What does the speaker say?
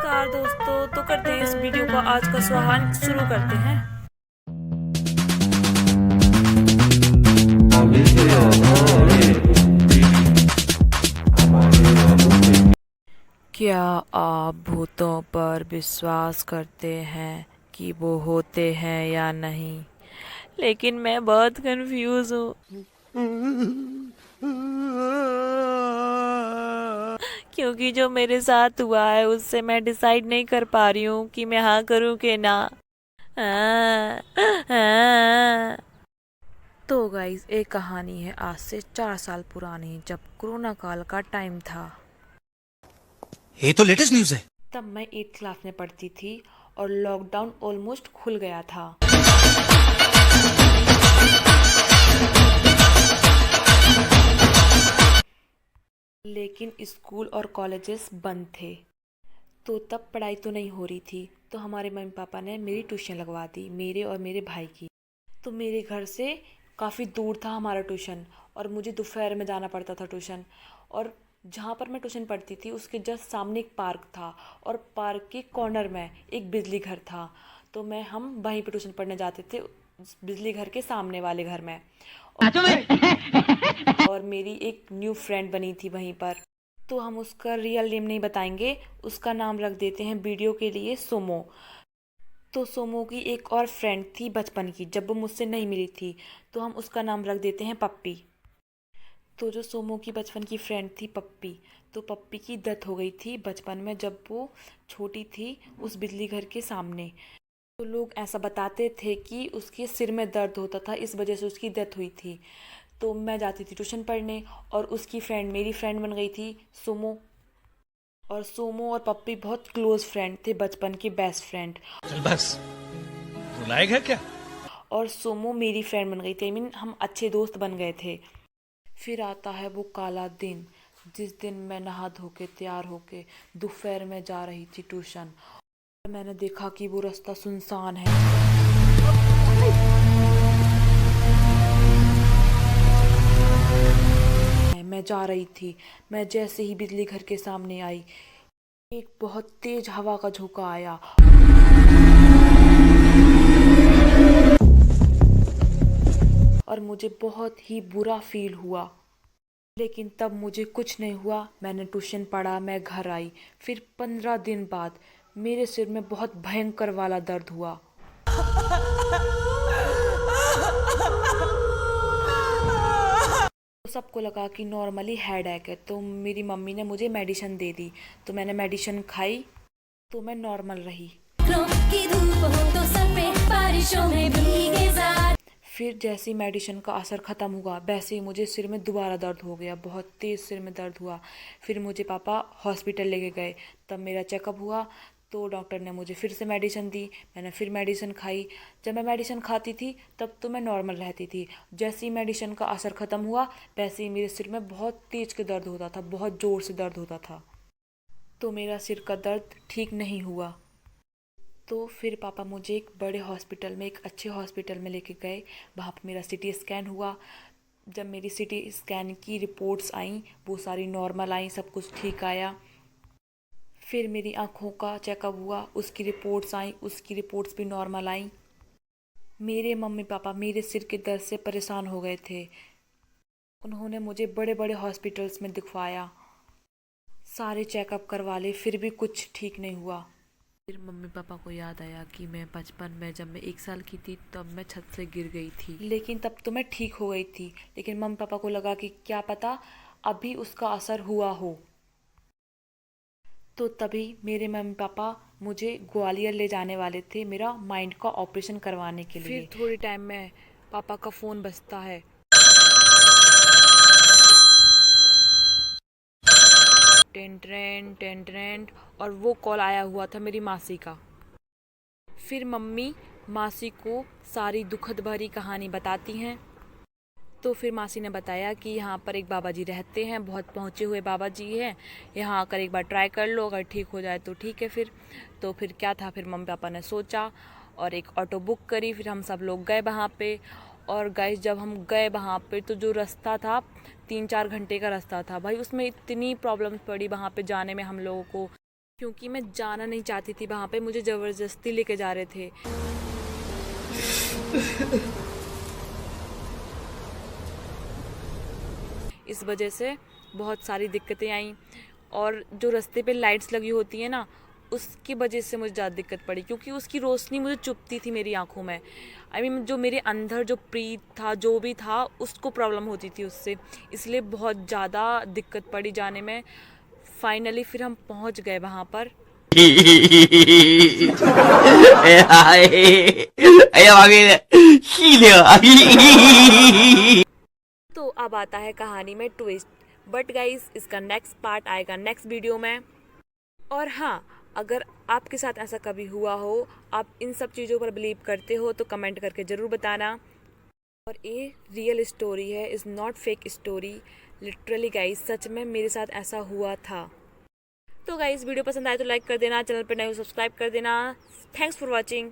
नमस्कार दोस्तों, तो करते हैं इस वीडियो का आज का स्वाहान शुरू करते हैं। क्या आप भूतों पर विश्वास करते हैं कि वो होते हैं या नहीं? लेकिन मैं बहुत कंफ्यूज हूँ क्योंकि जो मेरे साथ हुआ है उससे मैं डिसाइड नहीं कर पा रही हूँ कि मैं हाँ करूँ कि ना। तो गाइस, एक कहानी है आज से 4 साल पुरानी, जब कोरोना काल का टाइम था। ये तो लेटेस्ट न्यूज़ है। तब मैं 8th क्लास में पढ़ती थी और लॉकडाउन ऑलमोस्ट खुल गया था। लेकिन स्कूल और कॉलेजेस बंद थे, तो तब पढ़ाई तो नहीं हो रही थी। तो हमारे मम्मी पापा ने मेरी ट्यूशन लगवा दी, मेरे और मेरे भाई की। तो मेरे घर से काफ़ी दूर था हमारा ट्यूशन, और मुझे दोपहर में जाना पड़ता था ट्यूशन। और जहाँ पर मैं ट्यूशन पढ़ती थी उसके जस्ट सामने एक पार्क था, और पार्क के कॉर्नर में एक बिजली घर था। तो हम वहीं पर ट्यूशन पढ़ने जाते थे, उस बिजली घर के सामने वाले घर में। और मेरी एक न्यू फ्रेंड बनी थी वहीं पर। तो हम उसका रियल नेम नहीं बताएंगे, उसका नाम रख देते हैं वीडियो के लिए सोमो। तो सोमो की एक और फ्रेंड थी बचपन की, जब वो मुझसे नहीं मिली थी, तो हम उसका नाम रख देते हैं पप्पी। तो जो सोमो की बचपन की फ्रेंड थी पप्पी, तो पप्पी की डेथ हो गई थी बचपन में जब वो छोटी थी, उस बिजली घर के सामने। तो लोग ऐसा बताते थे कि उसके सिर में दर्द होता था, इस वजह से उसकी डेथ हुई थी। तो मैं जाती थी ट्यूशन पढ़ने, और उसकी फ्रेंड मेरी फ्रेंड बन गई थी, सोमो। और सोमो और पप्पी बहुत क्लोज फ्रेंड थे, बचपन के बेस्ट फ्रेंड। चल बस, रुलाएगा क्या? और सोमो मेरी फ्रेंड बन गई थी, आई मीन हम अच्छे दोस्त बन गए थे। फिर आता है वो काला दिन, जिस दिन मैं नहा धो के तैयार होके दोपहर में जा रही थी ट्यूशन। मैंने देखा कि वो रास्ता सुनसान है। मैं जा रही थी, मैं जैसे ही बिजली घर के सामने आई, एक बहुत तेज हवा का झोंका आया, और मुझे बहुत ही बुरा फील हुआ। लेकिन तब मुझे कुछ नहीं हुआ, मैंने ट्यूशन पढ़ा, मैं घर आई। फिर 15 दिन बाद मेरे सिर में बहुत भयंकर वाला दर्द हुआ। तो सबको लगा कि नॉर्मली हेडेक है, तो मेरी मम्मी ने मुझे मेडिसिन दे दी। तो मैंने मेडिसिन खाई, तो मैं नॉर्मल रही। की धूप हो तो सर पे बारिशों में भीगे जा। फिर जैसे ही मेडिसिन का असर ख़त्म हुआ, वैसे ही मुझे सिर में दोबारा दर्द हो गया, बहुत तेज़ सिर में दर्द हुआ। फिर मुझे पापा हॉस्पिटल लेके गए, तब मेरा चेकअप हुआ। तो डॉक्टर ने मुझे फिर से मेडिसिन दी, मैंने फिर मेडिसिन खाई। जब मैं मेडिसिन खाती थी तब तो मैं नॉर्मल रहती थी। जैसे ही मेडिसिन का असर ख़त्म हुआ, वैसे ही मेरे सिर में बहुत तेज़ के दर्द होता था, बहुत ज़ोर से दर्द होता था। तो मेरा सिर का दर्द ठीक नहीं हुआ। तो फिर पापा मुझे एक बड़े हॉस्पिटल में, एक अच्छे हॉस्पिटल में लेके गए। वहाँ पर मेरा सीटी स्कैन हुआ। जब मेरी सीटी स्कैन की रिपोर्ट्स आईं, वो सारी नॉर्मल आई, सब कुछ ठीक आया। फिर मेरी आँखों का चेकअप हुआ, उसकी रिपोर्ट्स आई, उसकी रिपोर्ट्स भी नॉर्मल आई। मेरे मम्मी पापा मेरे सिर के दर्द से परेशान हो गए थे। उन्होंने मुझे बड़े बड़े हॉस्पिटल्स में दिखवाया, सारे चेकअप करवा ले, फिर भी कुछ ठीक नहीं हुआ। फिर मम्मी पापा को याद आया कि मैं बचपन में, जब मैं 1 साल की थी, तब मैं छत से गिर गई थी, लेकिन तब तो मैं ठीक हो गई थी। लेकिन मम्मी पापा को लगा कि क्या पता अभी उसका असर हुआ हो। तो तभी मेरे मम्मी पापा मुझे ग्वालियर ले जाने वाले थे, मेरा माइंड का ऑपरेशन करवाने के लिए। फिर थोड़ी टाइम में पापा का फ़ोन बजता है। टेंट्रेंट टेंट्रेंट, और वो कॉल आया हुआ था मेरी मासी का। फिर मम्मी मासी को सारी दुखद भरी कहानी बताती हैं। तो फिर मासी ने बताया कि यहाँ पर एक बाबा जी रहते हैं, बहुत पहुँचे हुए बाबा जी हैं, यहाँ आकर एक बार ट्राई कर लो, अगर ठीक हो जाए तो ठीक है। फिर क्या था, फिर मम्मी पापा ने सोचा और एक ऑटो बुक करी। फिर हम सब लोग गए वहाँ पे। और गाइस, जब हम गए वहाँ पे, तो जो रास्ता था 3-4 घंटे का रास्ता था भाई, उसमें इतनी प्रॉब्लम्स पड़ी वहाँ पे जाने में हम लोगों को, क्योंकि मैं जाना नहीं चाहती थी वहाँ पे, मुझे ज़बरदस्ती लेके जा रहे थे। इस वजह से बहुत सारी दिक्कतें आईं, और जो रास्ते पे लाइट्स लगी होती है ना, उसकी वजह से मुझे ज़्यादा दिक्कत पड़ी, क्योंकि उसकी रोशनी मुझे चुभती थी मेरी आंखों में। जो मेरे अंदर जो प्रीत था, जो भी था, उसको प्रॉब्लम होती थी उससे, इसलिए बहुत ज़्यादा दिक्कत पड़ी जाने में। फाइनली फिर हम पहुंच गए वहाँ पर। तो अब आता है कहानी में ट्विस्ट, बट गाइस इसका नेक्स्ट पार्ट आएगा नेक्स्ट वीडियो में। और हाँ, अगर आपके साथ ऐसा कभी हुआ हो, आप इन सब चीज़ों पर बिलीव करते हो, तो कमेंट करके ज़रूर बताना। और ये रियल स्टोरी है, is not fake story. Literally guys, सच में मेरे साथ ऐसा हुआ था। तो गाइस वीडियो पसंद आए तो लाइक कर देना, चैनल पर नए हो सब्सक्राइब कर देना। Thanks for watching.